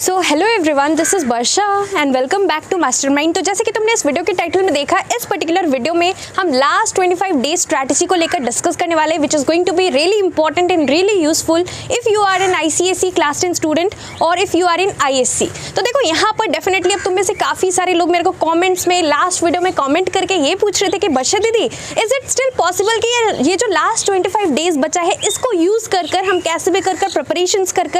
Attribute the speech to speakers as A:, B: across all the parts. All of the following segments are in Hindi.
A: So hello everyone, this is Varsha and welcome back to Mastermind. तो जैसे कि तुमने इस वीडियो के टाइटल में देखा, इस पर्टिकुलर वीडियो में हम लास्ट 25 डेज स्ट्रैटेजी को लेकर डिस्कस करने वाले हैं, which is going to be really important and really useful if you are an ICSE class 10 student और if you are in ISC। तो देखो यहाँ पर डेफिनेटली अब तुम में से काफ़ी सारे लोग मेरे को कॉमेंट्स में लास्ट वीडियो में कॉमेंट करके ये पूछ रहे थे कि वर्षा दीदी, इज इट स्टिल पॉसिबल कि ये जो लास्ट 25 डेज बचा है इसको यूज़ कर हम कैसे भी कर प्रिपरेशंस कर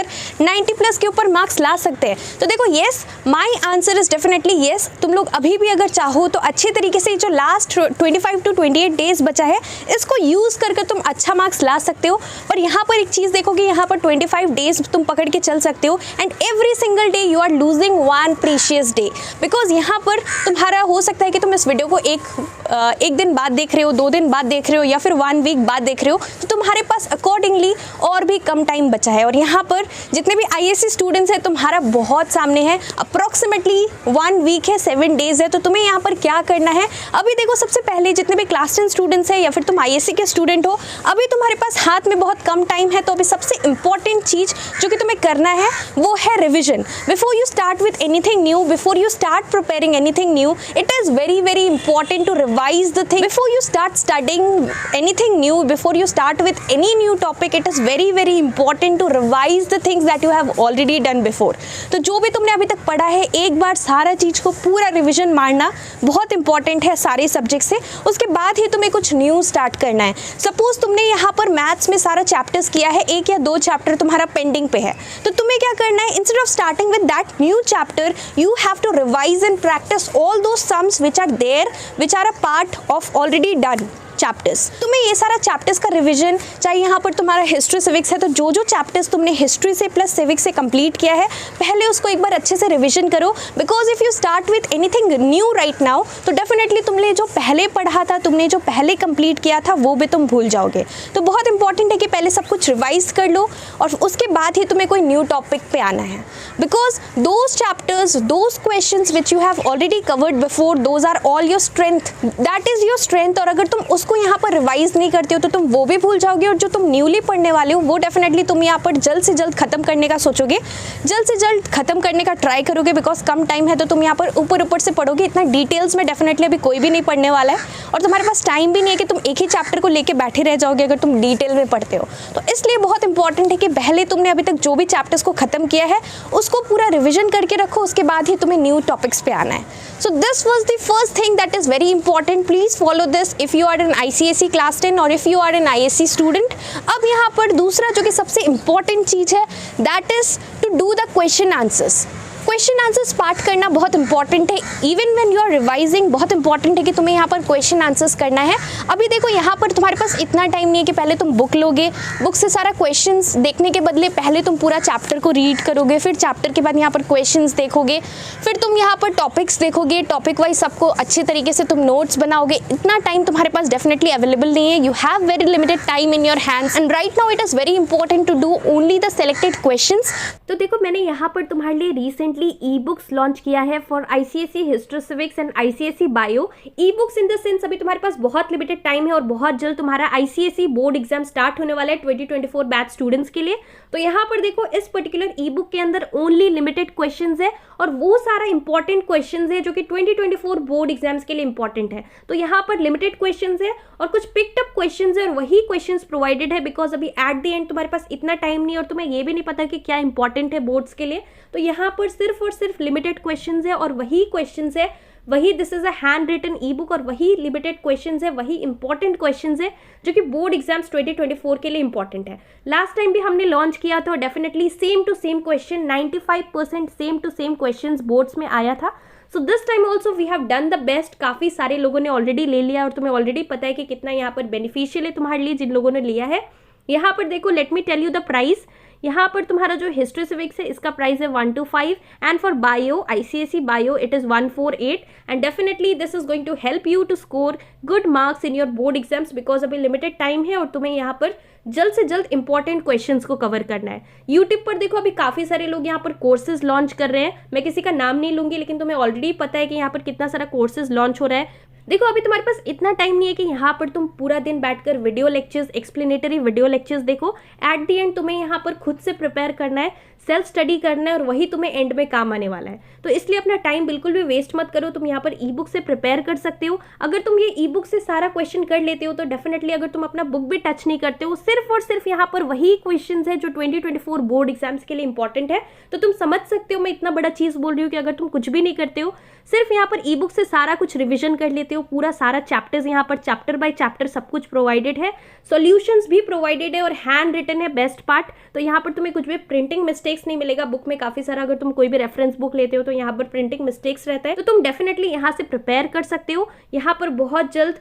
A: 90+ के ऊपर मार्क्स ला सकते हैं? तो देखो yes, my answer is definitely yes. तुम लोग अभी भी अगर चाहो तो अच्छे तरीके से जो लास्ट 25 to 28 डेज बचा है इसको यूज़ कर तुम अच्छा मार्क्स ला सकते हो। पर यहाँ पर एक चीज़ देखो कि यहाँ पर 25 डेज तुम पकड़ के चल सकते हो and every single day you are losing one precious day, because यहाँ पर तुम्हारा हो सकता है कि तुम इस वीडियो को एक दिन बाद देख रहे हो, 2 दिन बाद देख रहे हो या फिर 1 वीक बाद देख रहे हो, तो तुम्हारे पास अकॉर्डिंगली और भी कम टाइम बचा है। और यहाँ पर जितने भी ISC स्टूडेंट्स हैं तुम्हारा बहुत सामने है, अप्रॉक्सीमेटली 1 वीक है, 7 डेज है। तो तुम्हें यहाँ पर क्या करना है, अभी देखो सबसे पहले जितने भी क्लास 10 स्टूडेंट्स हैं या फिर तुम ISC के स्टूडेंट हो, अभी तुम्हारे पास हाथ में बहुत कम टाइम है। तो अभी सबसे इंपॉर्टेंट चीज़ जो कि तुम्हें करना है वो है revision. Before you start with anything new, before you start preparing anything new, it is very important to revise the thing before you start studying anything new, before you start with any new topic. It is very important to revise the things that you have already done before. तो जो भी तुमने अभी तक पढ़ा है एक बार सारा चीज़ को पूरा रिवीजन मारना बहुत इंपॉर्टेंट है सारे सब्जेक्ट से। उसके बाद ही तुम्हें कुछ न्यू स्टार्ट करना है। सपोज तुमने यहाँ पर मैथ्स में सारा चैप्टर्स किया है, 1 या 2 चैप्टर तुम्हारा पेंडिंग पे है, तो तुम्हें क्या करना है, instead of starting with that new chapter you have to revise and practise all those sums which are there, which are a part of already done chapters. तुम्हें ये सारा चैप्टर्स का रिवीजन, चाहे यहाँ पर तुम्हारा हिस्ट्री सिविक्स है तो जो चैप्टर्स तुमने हिस्ट्री से प्लस सिविक्स से कंप्लीट किया है पहले उसको एक बार अच्छे से रिवीजन करो। Because if you start with anything new right now तो डेफिनेटली तुमने जो पहले पढ़ा था, तुमने जो पहले कंप्लीट किया था वो भी तुम भूल जाओगे। तो बहुत इंपॉर्टेंट है कि पहले सब कुछ रिवाइज कर लो और उसके बाद ही तुम्हें कोई न्यू टॉपिक पे आना है। Because those chapters, those questions which you have already covered before, those are all your strength, that is your strength. और अगर तुम उसको यहाँ पर रिवाइज नहीं करते हो तो तुम वो भी भूल जाओगे और जो तुम न्यूली पढ़ने वाले हो वो डेफिनेटली तुम यहाँ पर जल्द से जल्द खत्म करने का सोचोगे, जल्द से जल्द खत्म करने का ट्राई करोगे। बिकॉज कम टाइम है तो तुम यहाँ पर ऊपर से पढ़ोगे, इतना डिटेल्स में डेफिनेटली अभी कोई भी नहीं पढ़ने वाला है और तुम्हारे पास टाइम भी नहीं है कि तुम एक ही चैप्टर को लेके बैठे रह जाओगे अगर तुम डिटेल में पढ़ते हो। तो इसलिए बहुत इंपॉर्टेंट है कि पहले तुमने अभी तक जो भी चैप्टर्स को खत्म किया है उसको पूरा रिविजन करके रखो, उसके बाद ही तुम्हें न्यू टॉपिक्स पे आना है। So this was the first thing that is very important. Please follow this if you are an ICSE class 10 और if you are an ISC student. अब यहाँ पर दूसरा जो कि सबसे इंपॉर्टेंट चीज़ है that is to do the question answers. Question answers part करना बहुत इंपॉर्टेंट है। Even when you are revising बहुत इंपॉर्टेंट है कि तुम्हें यहाँ पर क्वेश्चन आंसर्स करना है। अभी देखो यहाँ पर तुम्हारे पास इतना टाइम नहीं है कि पहले तुम बुक लोगे, बुक से सारा क्वेश्चंस देखने के बदले पहले तुम पूरा चैप्टर को रीड करोगे, फिर चैप्टर के बाद यहाँ पर क्वेश्चंस देखोगे, फिर तुम यहाँ पर टॉपिक्स देखोगे, टॉपिक वाइज सबको अच्छे तरीके से तुम नोट्स बनाओगे। इतना टाइम तुम्हारे पास डेफिनेटली अवेलेबल नहीं है। You have very limited time in your hands and right now it is very important to do only the selected questions.
B: तो देखो मैंने यहाँ पर तुम्हारे लिए रिसेंटली ई बुक्स लॉन्च किया है for ICSE history civics and ICSE bio. E books in the sense अभी तुम्हारे पास बहुत लिमिटेड टाइम है और बहुत जल्द तुम्हारा ICSE बोर्ड एग्जाम स्टार्ट होने वाला है 2024 बैच स्टूडेंट्स के लिए। तो यहाँ पर देखो इस पर्टिकुलर ई बुक के अंदर ओनली लिमिटेड क्वेश्चंस है और वो सारा इंपॉर्टेंट क्वेश्चंस है जो कि 2024 बोर्ड एग्जाम्स के लिए इंपॉर्टेंट है। तो यहाँ पर लिमिटेड क्वेश्चंस है और कुछ पिक्ड अप क्वेश्चंस है और वही क्वेश्चंस प्रोवाइडेड है। बिकॉज अभी एट द एंड तुम्हारे पास इतना टाइम नहीं है और तुम्हें ये भी नहीं पता कि क्या इंपॉर्टेंट है बोर्ड्स के लिए। तो यहाँ पर सिर्फ और सिर्फ लिमिटेड क्वेश्चंस है और वही क्वेश्चंस है, वही this is a handwritten e book और वही लिमिटेड क्वेश्चंस है, वही इंपॉर्टेंट क्वेश्चंस है जो कि बोर्ड एग्जाम्स 2024 के लिए इंपॉर्टेंट है। लास्ट टाइम भी हमने लॉन्च किया था, definitely same to same question, 95% same to same questions boards में आया था। So this time also we have done the best. काफ़ी सारे लोगों ने ऑलरेडी ले लिया और तुम्हें ऑलरेडी पता है कि कितना यहाँ पर बेनिफिशियल है तुम्हारे लिए जिन लोगों ने लिया है। यहाँ पर देखो let me tell you the price. यहाँ पर तुम्हारा जो हिस्ट्री सिविक्स है इसका प्राइस है 125 and for bio ICSE bio it is 148 and definitely this is going to help you to score good marks in your board exams. Because अभी लिमिटेड टाइम है और तुम्हें यहाँ पर जल्द से जल्द इंपॉर्टेंट क्वेश्चंस को कवर करना है। यूट्यूब पर देखो अभी काफ़ी सारे लोग यहाँ पर कोर्सेज लॉन्च कर रहे हैं। मैं किसी का नाम नहीं लूँगी लेकिन तुम्हें ऑलरेडी पता है कि यहाँ पर कितना सारा कोर्सेज लॉन्च हो रहा है। देखो अभी तुम्हारे पास इतना टाइम नहीं है कि यहाँ पर तुम पूरा दिन बैठकर video lectures, explanatory video lectures देखो। एट द एंड तुम्हें यहाँ पर खुद से प्रिपेयर करना है। सेल्फ स्टडी करना है और वही तुम्हें एंड में काम आने वाला है। तो इसलिए अपना टाइम बिल्कुल भी वेस्ट मत करो। तुम यहाँ पर ई बुक से प्रिपेयर कर सकते हो। अगर तुम ये ई बुक से सारा क्वेश्चन कर लेते हो तो डेफिनेटली, अगर तुम अपना बुक भी टच नहीं करते हो, सिर्फ और सिर्फ यहाँ पर वही क्वेश्चन है जो 2024 बोर्ड एग्जाम्स के लिए इंपॉर्टेंट है, तो तुम समझ सकते हो मैं इतना बड़ा चीज बोल रही हूँ कि अगर तुम कुछ भी नहीं करते हो, सिर्फ यहाँ पर ई बुक से सारा कुछ रिविजन कर लेते हो, पूरा सारा चैप्टर्स यहाँ पर चैप्टर बाय चैप्टर सब कुछ प्रोवाइडेड है, सॉल्यूशंस भी प्रोवाइडेड है और हैंड रिटन है बेस्ट पार्ट। तो यहाँ पर तुम्हें कुछ भी प्रिंटिंग मिस्टेक्स नहीं मिलेगा। बुक में काफी सारा, अगर तुम कोई भी रेफरेंस बुक लेते हो तो यहाँ पर प्रिंटिंग मिस्टेक्स रहता है, तो तुम डेफिनेटली यहाँ से प्रिपेयर कर सकते हो। यहाँ पर बहुत जल्द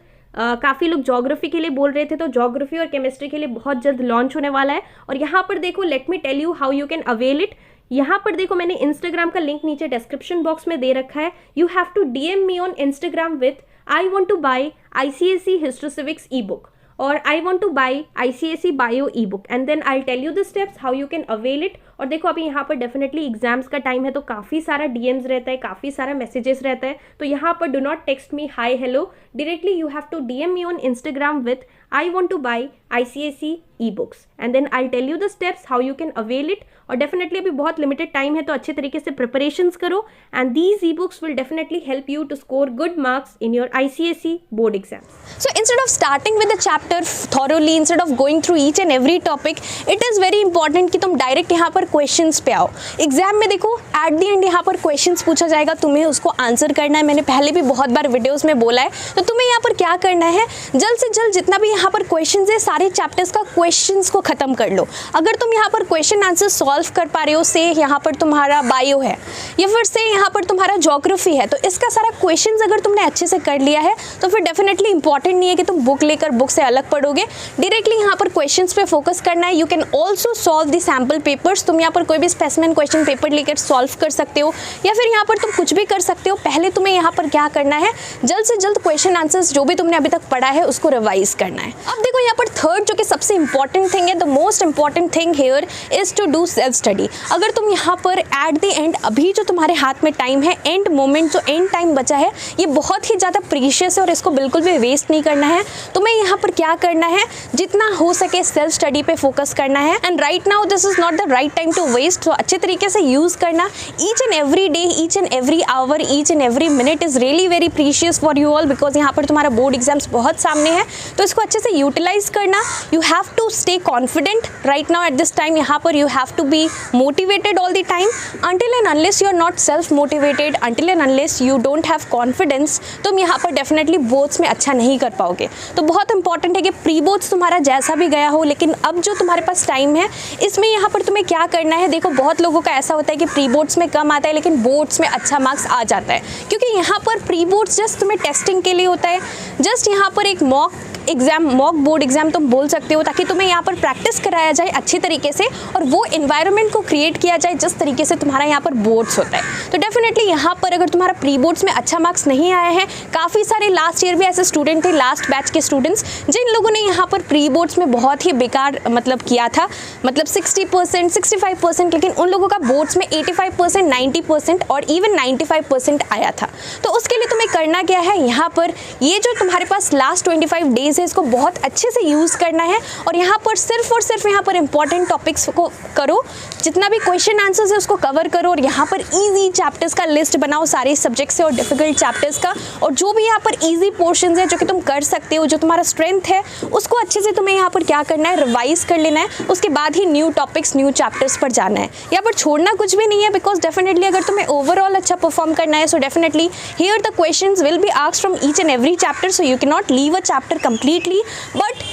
B: काफ़ी लोग ज्योग्राफी के लिए बोल रहे थे, तो ज्योग्राफी और केमिस्ट्री के लिए बहुत जल्द लॉन्च होने वाला है। और यहाँ पर देखो, let me tell you how you can avail it. यहाँ पर देखो, मैंने इंस्टाग्राम का लिंक नीचे डिस्क्रिप्शन बॉक्स में दे रखा है। You have to DM me on Instagram with I want to buy ICSE history civics e book और I want to buy ICSE Bio ebook and then I'll tell you the steps how you can avail it। और देखो अभी यहाँ पर डेफिनेटली एग्जाम्स का टाइम है, तो काफ़ी सारा DMs रहता है, काफ़ी सारा मैसेजेस रहता है। तो यहाँ पर do not text me hi hello, directly you have to DM me on Instagram with I want to buy ICSE e-books and then I'll tell you the steps how you can avail it। और डेफिनेटली अभी बहुत लिमिटेड टाइम है, तो अच्छे तरीके से प्रिपरेशंस करो and these ebooks will definitely help you to score good marks in your ICSE board exam.
A: So instead of starting with the chapter thoroughly, instead of going through each and every topic, it is very important कि तुम डायरेक्ट यहाँ पर क्वेश्चंस पे आओ। एग्जाम में देखो एट द एंड यहाँ पर क्वेश्चंस पूछा जाएगा, तुम्हें उसको आंसर करना है। मैंने पहले भी बहुत बार वीडियोस में बोला है, तो तुम्हें यहाँ पर क्या करना है, जल्द से जल्द जितना भी यहाँ पर क्वेश्चंस है सारे चैप्टर्स का क्वेश्चंस को खत्म कर लो। अगर तुम यहाँ पर क्वेश्चन आंसर सॉल्व कर पा रहे हो, से यहाँ पर तुम्हारा बायो है या फिर से यहाँ पर तुम्हारा ज्योग्राफी है, तो इसका सारा क्वेश्चंस अगर तुमने अच्छे से कर लिया है तो फिर डेफिनेटली इंपॉर्टेंट नहीं है कि तुम बुक लेकर बुक से अलग पढ़ोगे। डायरेक्टली यहाँ पर क्वेश्चंस पे फोकस करना है। You can also solve the sample papers. तुम यहाँ पर कोई भी स्पेसिमेन क्वेश्चन पेपर लेकर सॉल्व कर सकते हो या फिर यहाँ पर तुम कुछ भी कर सकते हो। पहले तुम्हें यहाँ पर क्या करना है, जल्द से जल्द क्वेश्चन आंसर्स जो भी तुमने अभी तक पढ़ा है उसको रिवाइज करना है। अब देखो यहाँ पर थर्ड जो कि सबसे इंपॉर्टेंट थिंग है, the most important thing here is to do self study. अगर तुम यहाँ पर एट द एंड, अभी जो तुम्हारे हाथ में टाइम है, एंड मोमेंट जो एंड टाइम बचा है, ये बहुत ही ज़्यादा प्रीशियस है और इसको बिल्कुल भी वेस्ट नहीं करना है। तुम्हें यहाँ पर क्या करना है, जितना हो सके सेल्फ स्टडी पे फोकस करना है। And right now this is not the right time to waste. तो अच्छे तरीके से यूज़ करना। Each and every day, each and every hour, each and every minute is really very precious for you all, because यहाँ पर तुम्हारा बोर्ड एग्जाम्स बहुत सामने है, तो इसको अच्छे से यूटिलाइज करना। You have to stay confident right now at this time. यहाँ पर you have to be motivated all the time. until and unless you are not self motivated, until and unless you don't have confidence, तुम यहाँ पर डेफिनेटली बोर्ड्स में अच्छा नहीं कर पाओगे। तो बहुत इंपॉर्टेंट है कि प्री बोर्ड्स तुम्हारा जैसा भी गया हो, लेकिन अब जो तुम्हारे पास टाइम है इसमें यहाँ पर तुम्हें क्या करना है। देखो बहुत लोगों का ऐसा होता है कि प्री बोर्ड्स में कम आता है लेकिन बोर्ड्स में अच्छा मार्क्स आ जाता है, क्योंकि यहाँ पर प्री बोर्ड्स जस्ट तुम्हें टेस्टिंग के लिए होता है। जस्ट यहाँ पर एक mock exam, mock board exam तुम बोल सकते हो, ताकि तुम्हें यहाँ पर प्रैक्टिस कराया जाए अच्छी तरीके से और वो एनवायरनमेंट को क्रिएट किया जाए जिस तरीके से तुम्हारा यहाँ पर बोर्ड्स होता है। तो डेफिनेटली यहाँ पर अगर तुम्हारा प्री बोर्ड्स में अच्छा मार्क्स नहीं आया है, काफ़ी सारे लास्ट ईयर भी ऐसे स्टूडेंट थे, लास्ट बैच के स्टूडेंट्स, जिन लोगों ने यहाँ पर प्री बोर्ड्स में बहुत ही बेकार मतलब किया था, मतलब 60%, 65%, लेकिन उन लोगों का बोर्ड्स में 85%, 90% और इवन 95% आया था। तो उसके लिए तुम्हें करना क्या है, यहाँ पर ये जो तुम्हारे पास लास्ट 25 डेज है इसको बहुत अच्छे से यूज़ करना है और यहाँ पर सिर्फ और सिर्फ यहाँ पर इंपॉर्टेंट टॉपिक्स को करो, जितना भी क्वेश्चन आंसर्स है उसको कवर करो और यहाँ पर इजी चैप्टर्स का लिस्ट बनाओ सारे सब्जेक्ट से और डिफिकल्ट चैप्टर्स का, और जो भी यहाँ पर इजी पोर्शंस है जो कि तुम कर सकते हो, जो तुम्हारा स्ट्रेंथ है, उसको अच्छे से तुम्हें यहाँ पर क्या करना है, रिवाइज कर लेना है। उसके बाद ही न्यू टॉपिक्स, न्यू चैप्टर्स पर जाना है। यहाँ पर छोड़ना कुछ भी नहीं है, बिकॉज डेफिनेटली अगर तुम्हें ओवरऑल अच्छा परफॉर्म करना है, so definitely here the questions will be asked from each and every chapter, so you can not leave a chapter completely, but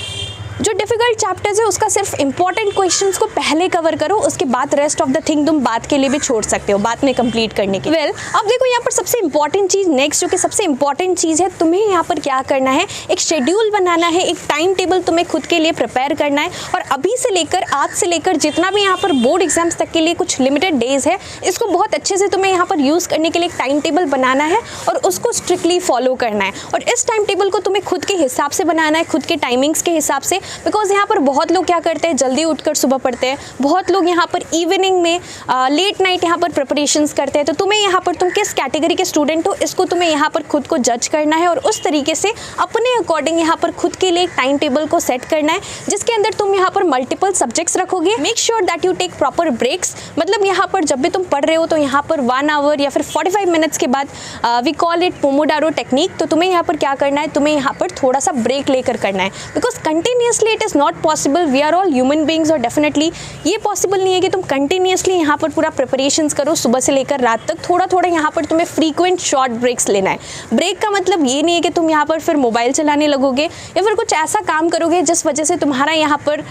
A: जो डिफिकल्ट चैप्टर्स है उसका सिर्फ इंपॉर्टेंट क्वेश्चंस को पहले कवर करो, उसके बाद रेस्ट ऑफ द थिंग तुम बात के लिए भी छोड़ सकते हो, बाद में कंप्लीट करने के। वेल, अब देखो यहाँ पर सबसे इंपॉर्टेंट चीज़ नेक्स्ट, जो कि सबसे इंपॉर्टेंट चीज़ है, तुम्हें यहाँ पर क्या करना है, एक शेड्यूल बनाना है, एक टाइम टेबल तुम्हें खुद के लिए प्रिपेयर करना है। और अभी से लेकर, आज से लेकर जितना भी यहाँ पर बोर्ड एग्जाम्स तक के लिए कुछ लिमिटेड डेज है, इसको बहुत अच्छे से तुम्हें यहाँ पर यूज़ करने के लिए एक टाइम टेबल बनाना है और उसको स्ट्रिक्टली फॉलो करना है। और इस टाइम टेबल को तुम्हें खुद के हिसाब से बनाना है, खुद के टाइमिंग्स के हिसाब से। बिकॉज यहाँ पर बहुत लोग क्या करते हैं, जल्दी उठकर सुबह पढ़ते हैं, बहुत लोग यहाँ पर इवनिंग में लेट नाइट यहाँ पर प्रिपरेशंस करते हैं। तो तुम्हें यहाँ पर तुम किस कैटेगरी के स्टूडेंट हो, इसको तुम्हें यहाँ पर खुद को जज करना है और उस तरीके से अपने अकॉर्डिंग यहाँ पर खुद के लिए एक टाइम टेबल को सेट करना है, जिसके अंदर तुम यहाँ पर मल्टीपल सब्जेक्ट्स रखोगे। Make sure that you take proper breaks, मतलब यहाँ पर जब भी तुम पढ़ रहे हो तो यहाँ पर 1 आवर या फिर 45 मिनट्स के बाद we call it pomodoro technique. तो तुम्हें यहाँ पर क्या करना है, तुम्हें यहाँ पर थोड़ा सा ब्रेक लेकर करना है, because continuously it is not possible. We are all human beings और डेफिनेटली ये पॉसिबल नहीं है कि तुम कंटिन्यूसली यहाँ पर पूरा प्रिपरेशंस करो सुबह से लेकर रात तक। थोड़ा थोड़ा यहाँ पर तुम्हें फ्रीक्वेंट शॉर्ट ब्रेक्स लेना है। ब्रेक का मतलब ये नहीं है कि तुम यहाँ पर फिर मोबाइल चलाने लगोगे या फिर कुछ ऐसा काम करोगे जिस वजह से तुम्हारा यहाँ पर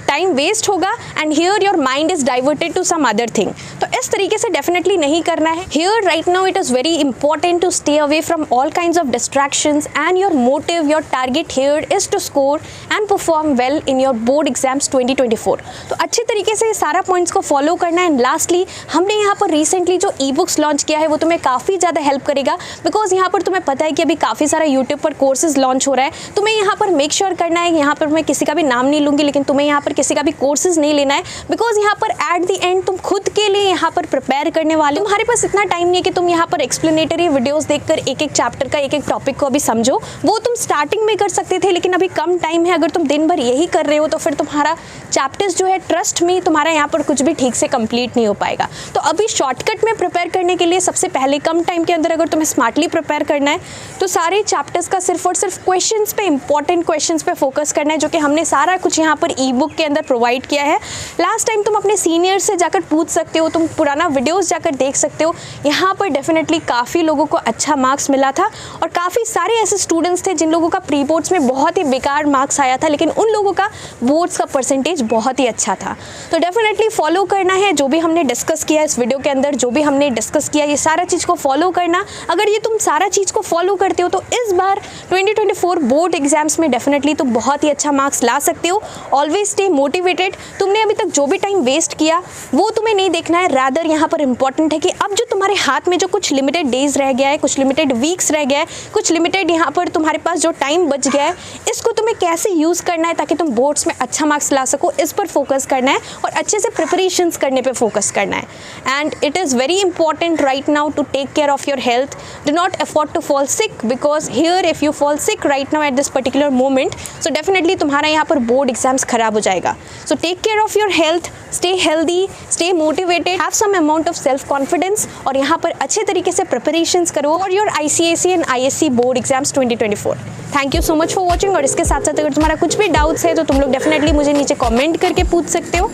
A: टाइम वेस्ट होगा and here your mind is diverted to some other thing. तो इस तरीके से डेफिनेटली नहीं करना है। Here right now it is very important to stay away from all kinds of distractions and your motive, your target here is to score and perform well in your board exams 2024। तो अच्छे तरीके से सारा पॉइंट्स को फॉलो करना है। एंड लास्टली हमने यहाँ पर रिसेंटली जो ई बुक्स लॉन्च किया है वो तुम्हें काफ़ी ज़्यादा हेल्प करेगा, बिकॉज यहाँ पर तुम्हें पता है कि अभी काफ़ी सारा यूट्यूब पर कोर्सेज लॉन्च हो रहा है। तुम्हें यहाँ पर मेक श्योर करना है, यहाँ पर मैं किसी का भी नाम नहीं लूँगी, लेकिन तुम्हें यहाँ पर किसी का भी कोर्सेज नहीं लेना है, बिकॉज यहाँ पर एट द एंड तुम खुद के लिए यहाँ पर प्रिपेयर करने वाले। तुम्हारे पास इतना टाइम नहीं है कि तुम यहाँ पर एक्सप्लेनेटरी वीडियोस देखकर एक एक चैप्टर का एक एक टॉपिक को अभी समझो। वो तुम स्टार्टिंग में कर सकते थे, लेकिन अभी कम टाइम है। अगर तुम दिन भर यही कर रहे हो तो फिर तुम्हारा चैप्टर्स जो है, ट्रस्ट में, तुम्हारा यहाँ पर कुछ भी ठीक से कंप्लीट नहीं हो पाएगा। तो अभी शॉर्टकट में प्रिपेयर करने के लिए सबसे पहले कम टाइम के अंदर अगर तुम्हें स्मार्टली प्रिपेयर करना है तो सारे चैप्टर्स का सिर्फ और सिर्फ क्वेश्चंस पे, इंपॉर्टेंट क्वेश्चंस पे फोकस करना है, जो कि हमने सारा कुछ यहाँ पर ई बुक के अंदर प्रोवाइड किया है। लास्ट टाइम तुम अपने सीनियर से जाकर पूछ सकते हो, तुम पुराना वीडियोस जाकर देख सकते हो। यहाँ पर डेफिनेटली काफ़ी लोगों को अच्छा मार्क्स मिला था और काफ़ी सारे ऐसे स्टूडेंट्स थे जिन लोगों का प्री बोर्ड्स में बहुत ही बेकार मार्क्स आया था, लेकिन उन लोगों का बोर्ड्स का परसेंटेज बहुत ही अच्छा था। तो डेफिनेटली फॉलो करना है जो भी हमने डिस्कस किया इस वीडियो के अंदर, जो भी हमने डिस्कस किया, ये सारा चीज़ को फॉलो करना। अगर ये तुम सारा चीज़ को फॉलो करते हो तो इस बार 2024 बोर्ड एग्जाम्स में डेफिनेटली तुम बहुत ही अच्छा मार्क्स ला सकते हो। Always stay motivated. तुमने अभी तक जो भी टाइम वेस्ट किया वो तुम्हें नहीं देखना है, रादर यहाँ पर इंपॉर्टेंट है कि अब जो तुम्हारे हाथ में जो कुछ लिमिटेड डेज रह गया है, कुछ लिमिटेड वीक्स रह गया है, कुछ लिमिटेड यहाँ पर तुम्हारे पास जो टाइम बच गया है, इसको तुम्हें कैसे यूज़ करना है ताकि तुम बोर्ड्स में अच्छा मार्क्स ला सको, इस पर फोकस करना है और अच्छे से प्रिपरेशंस करने पे फोकस करना है। And it is very important right now to take care of your health. Do not afford to fall sick, because here if you fall sick right now at this particular moment, so definitely तुम्हारा यहाँ पर बोर्ड एग्जाम्स खराब हो जाएगा। So take care of your health, stay healthy, stay motivated, have some amount of self confidence और यहाँ पर अच्छे तरीके से preparations करो for your ICSE and ISC board exams 2024। Thank you so much for watching. और इसके साथ साथ अगर तुम्हारा कुछ भी डाउट्स है तो तुम लोग डेफिनेटली मुझे नीचे कमेंट करके पूछ सकते हो।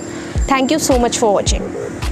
A: Thank you so much for watching.